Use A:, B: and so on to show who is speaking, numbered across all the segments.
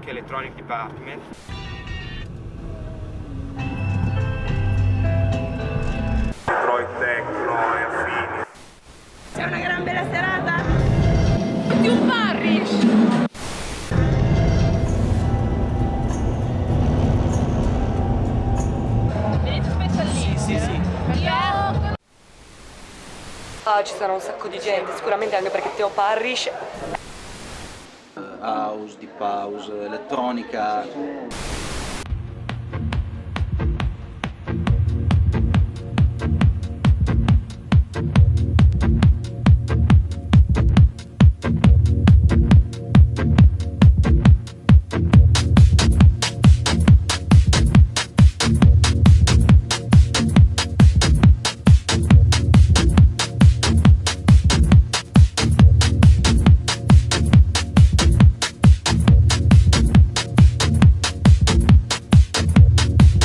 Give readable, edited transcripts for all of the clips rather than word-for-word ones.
A: Link Electronic Department.
B: Detroit Techno e affini.
C: C'è una gran bella serata di un Parrish. Venite spesso al Link? Sì.
D: Ci sarà un sacco di gente, sicuramente anche perché Theo Parrish.
E: House, deep house, elettronica.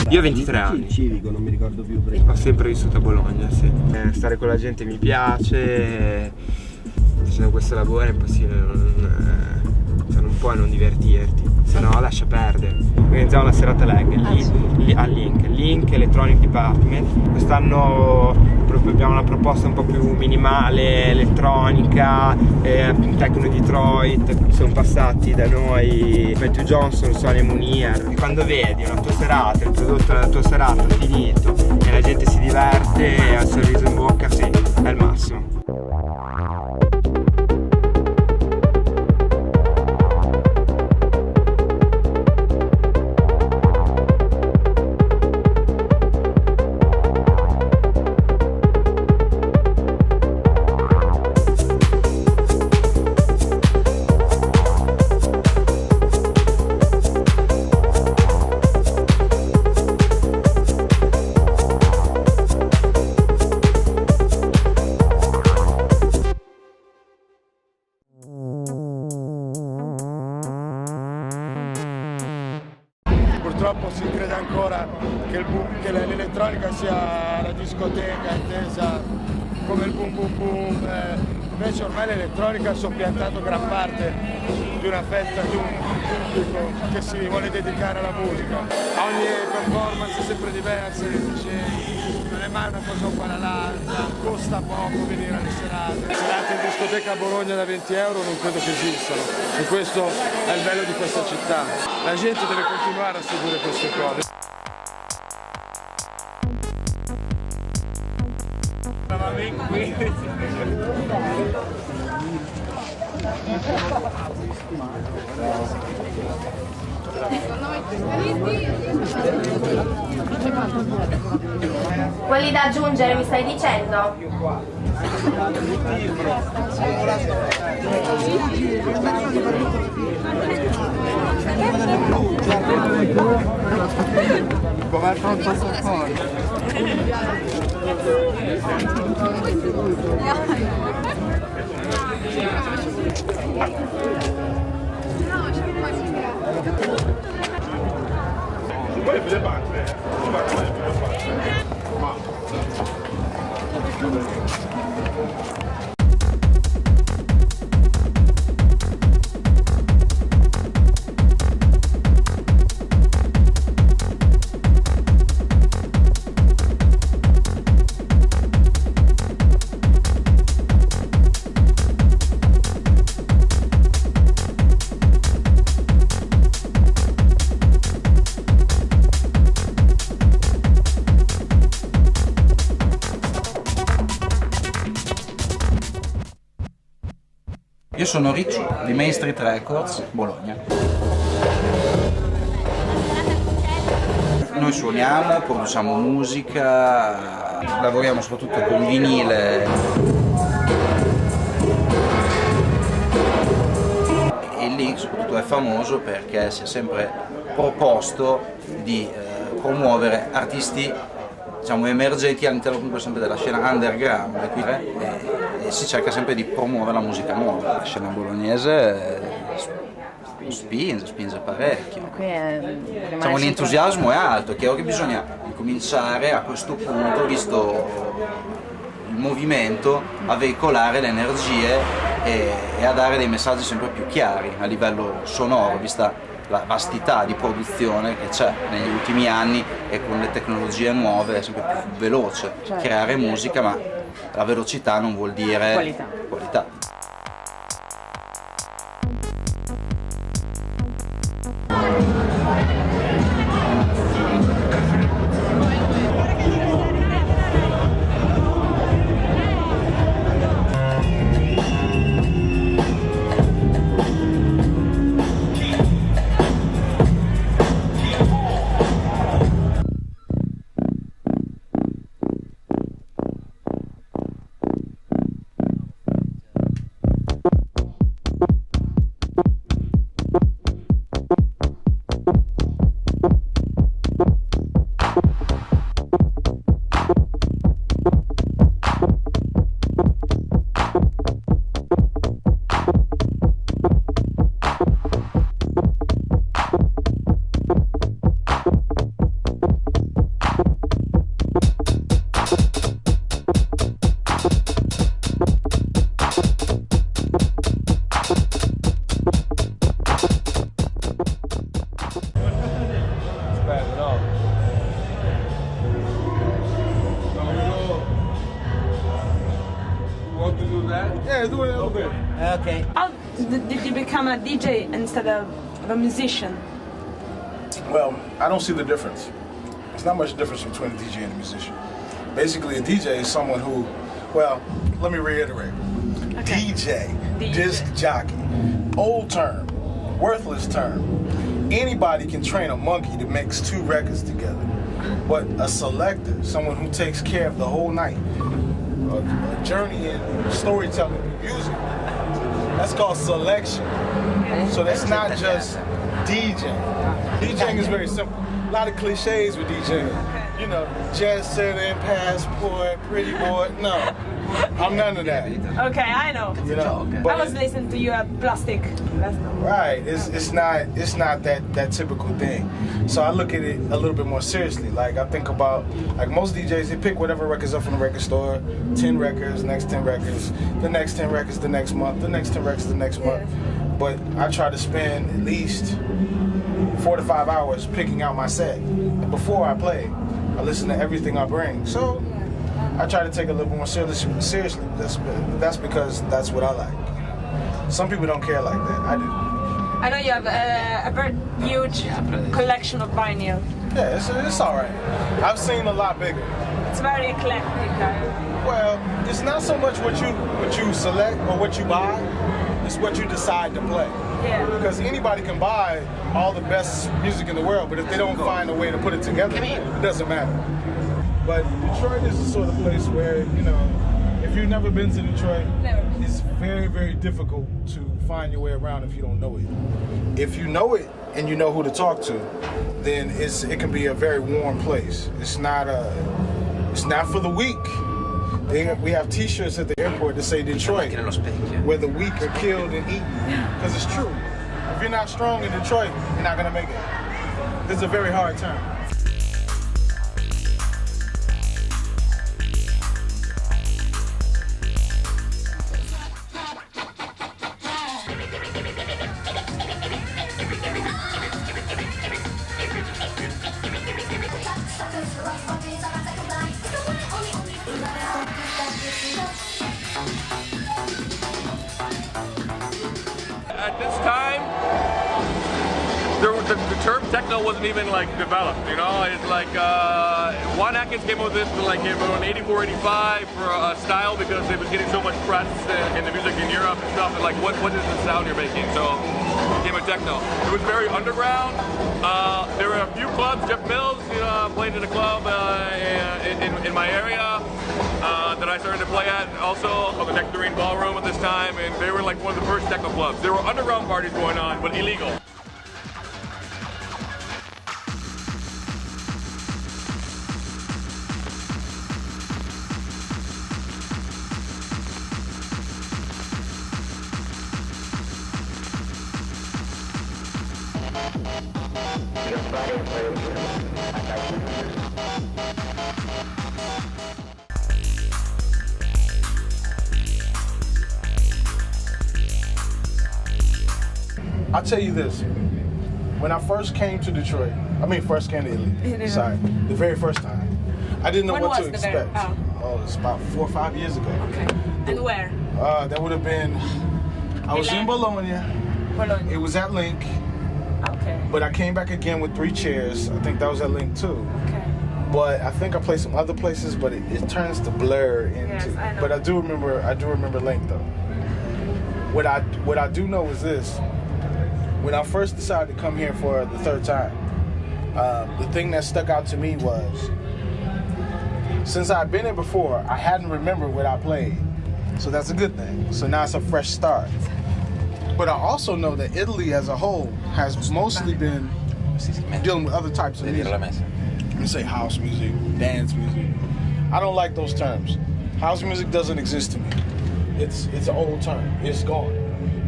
A: Io ho 23 anni.
F: Civico, non mi ricordo più.
A: Ho sempre vissuto a Bologna, sì. Stare con la gente mi piace, facendo questo lavoro è impossibile non puoi non divertirti, se no lascia perdere. Organizziamo una serata leg al Link Electronic Department. Quest'anno abbiamo una proposta un po' più minimale, elettronica, techno Detroit. Sono passati da noi Matthew Johnson, Sonia Munier. E quando vedi una tua serata, il prodotto della tua serata finito e la gente si diverte e ha il sorriso in bocca, sì, è il massimo.
B: Purtroppo si crede ancora che l'elettronica sia la discoteca intesa come il boom boom boom, invece ormai l'elettronica ha soppiantato gran parte di una fetta, di un pubblico che si vuole dedicare alla musica. Ogni performance è sempre diversa, non è mai una cosa uguale all'altra, costa poco venire alle serate. Serate in discoteca a Bologna da 20 euro non credo che esistano, e questo è il bello di questa città. La gente deve continuare a seguire queste cose.
G: Quelli da aggiungere mi stai dicendo?
F: Come è pronto soccorso?
E: Io sono Ricci di Main Street Records, Bologna. Noi suoniamo, produciamo musica, lavoriamo soprattutto con vinile. E il Link soprattutto è famoso perché si è sempre proposto di promuovere artisti, diciamo, emergenti all'interno comunque sempre della scena underground e si cerca sempre di promuovere la musica nuova. La scena bolognese spinge parecchio. Diciamo, l'entusiasmo è alto, è chiaro che bisogna cominciare a questo punto, visto il movimento, a veicolare le energie e a dare dei messaggi sempre più chiari a livello sonoro, vista la vastità di produzione che c'è negli ultimi anni e con le tecnologie nuove è sempre più veloce creare musica, ma la velocità non vuol dire qualità.
C: Okay. How did you become a DJ instead of a musician?
B: Well, I don't see the difference. There's not much difference between a DJ and a musician. Basically, a DJ is someone who, well, let me reiterate. Okay. DJ, disc jockey, old term, worthless term. Anybody can train a monkey to mix two records together. But a selector, someone who takes care of the whole night, a journey in storytelling and music, that's called selection. So that's not just DJing. DJing is very simple. A lot of cliches with DJing. You know, jet setting, passport, pretty boy. No, I'm none of that.
C: Okay, I know.
B: You know,
C: I was listening to you at Plastic.
B: Right, it's not that typical thing. So I look at it a little bit more seriously. Like I think about, like most DJs, they pick whatever records up from the record store, 10 records, next 10 records, the next 10 records the next month, the next 10 records the next month. But I try to spend at least 4 to 5 hours picking out my set. And before I play, I listen to everything I bring. So I try to take it a little more seriously. That's because that's what I like. Some people don't care like that. I do.
C: I know you have a very huge collection of vinyl.
B: Yeah, it's all right. I've seen a lot bigger.
C: It's very eclectic.
B: Well, it's not so much what you select or what you buy. It's what you decide to play.
C: Yeah.
B: Because anybody can buy all the best music in the world, but if they don't find a way to put it together, it doesn't matter. But Detroit is the sort of place where, you know, if you've never been to Detroit, it's very, very difficult to find your way around if you don't know it. If you know it and you know who to talk to, then it can be a very warm place. It's not for the weak. We have T-shirts at the airport that say Detroit, where the weak are killed and eaten. Because it's true. If you're not strong in Detroit, you're not going to make it. This is a very hard time.
H: At this time, the term techno wasn't even like developed, you know. It's like Juan Atkins came up with this like around 84, 85 for a style because it was getting so much press in the music in Europe and stuff. And like, what is the sound you're making? So it became a techno. It was very underground. There were a few clubs. Jeff Mills, you know, played in a club in my area that I started to play at, also called the Nectarine Ballroom at this time, and they were like one of the first techno clubs. There were underground parties going on, but illegal.
B: I'll tell you this, when I first came to Detroit, first came to Italy, sorry, the very first time, I didn't know what to expect. Oh, it's about 4 or 5 years ago.
C: Okay. And where?
B: That would have been, I was in Bologna.
C: Bologna.
B: It was at Link.
C: Okay.
B: But I came back again with 3 chairs. I think that was at Link too.
C: Okay.
B: But I think I played some other places, but it turns to blur into.
C: Yes, I know.
B: But I do remember Link though. What I do know is this: when I first decided to come here for the 3rd time, the thing that stuck out to me was, since I'd been here before, I hadn't remembered what I played. So that's a good thing. So now it's a fresh start. But I also know that Italy as a whole has mostly been dealing with other types of music. You say house music, dance music. I don't like those terms. House music doesn't exist to me. It's an old term. It's gone.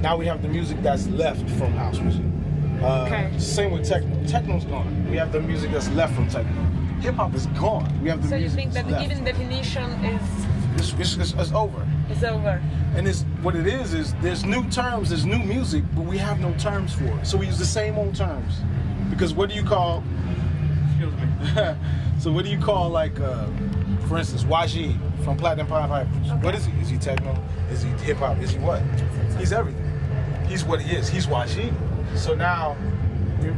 B: Now we have the music that's left from house music. Same with techno. Techno's gone. We have the music that's left from techno. Hip hop is gone. We have the music.
C: So you think that
B: left.
C: even definition is
B: it's over.
C: It's over.
B: And what it is there's new terms, there's new music, but we have no terms for it. So we use the same old terms. Because what do you call? Excuse me. So what do you call, like, for instance, YG from Platinum Pipers? Okay. What is he? Is he techno? Is he hip hop? Is he what? He's everything. He's what he is. He's YG. So now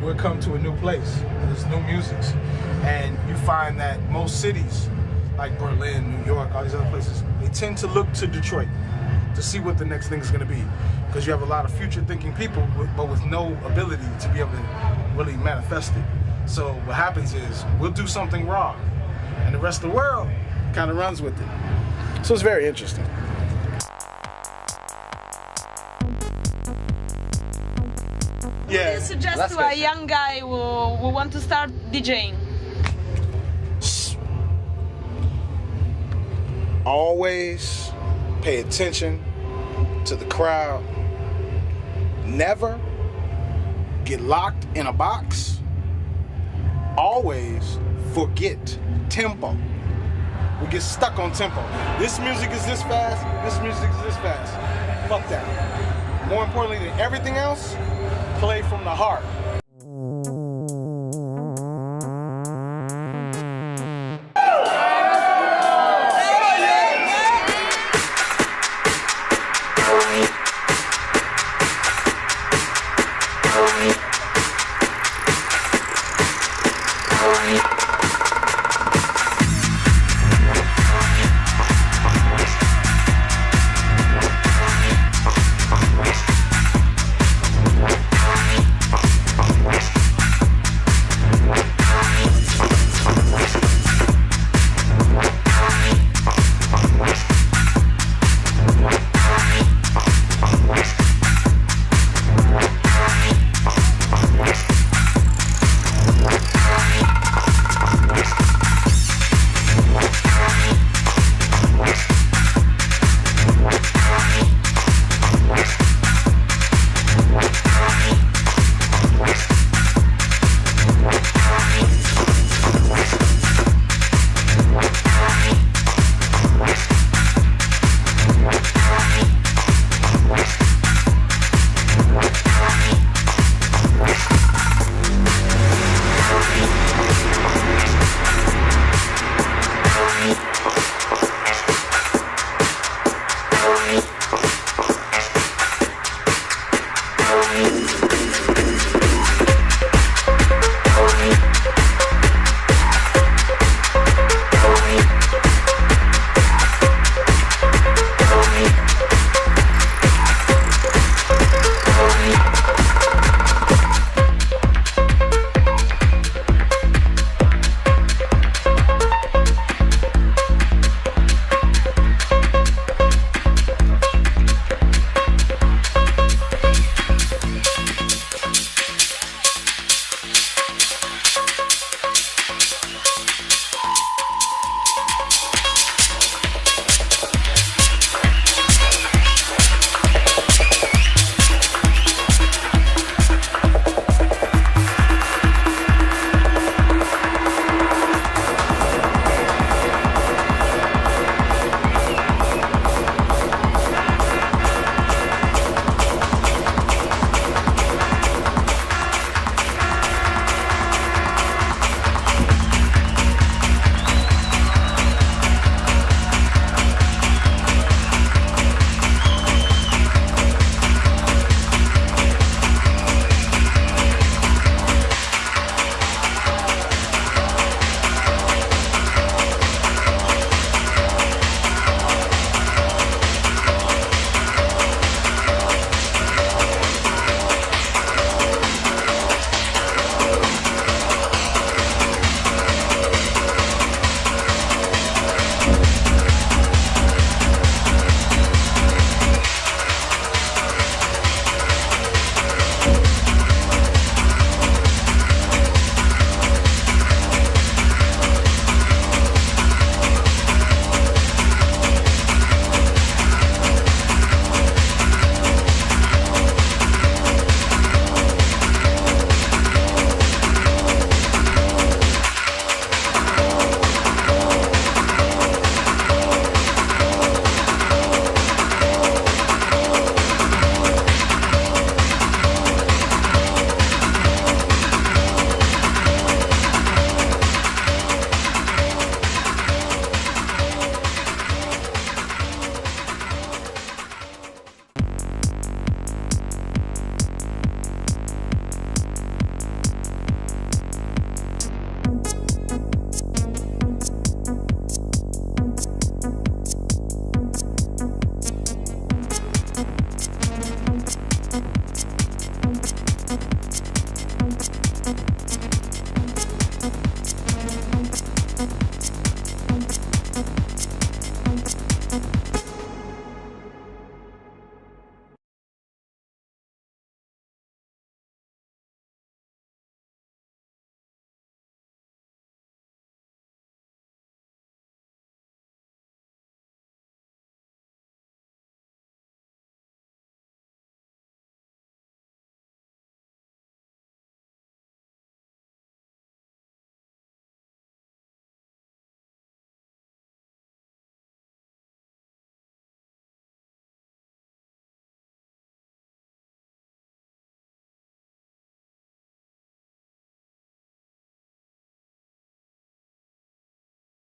B: we'll come to a new place. There's new musics, and you find that most cities, like Berlin, New York, all these other places, they tend to look to Detroit to see what the next thing is going to be, because you have a lot of future-thinking people, but with no ability to be able to really manifest it. So what happens is we'll do something wrong, and the rest of the world kind of runs with it. So it's very interesting.
C: What do you suggest to a young guy who want to start DJing?
B: Always pay attention to the crowd. Never get locked in a box. Always forget tempo. We get stuck on tempo. This music is this fast, this music is this fast. Fuck that. More importantly than everything else, play from the heart.
I: Bye.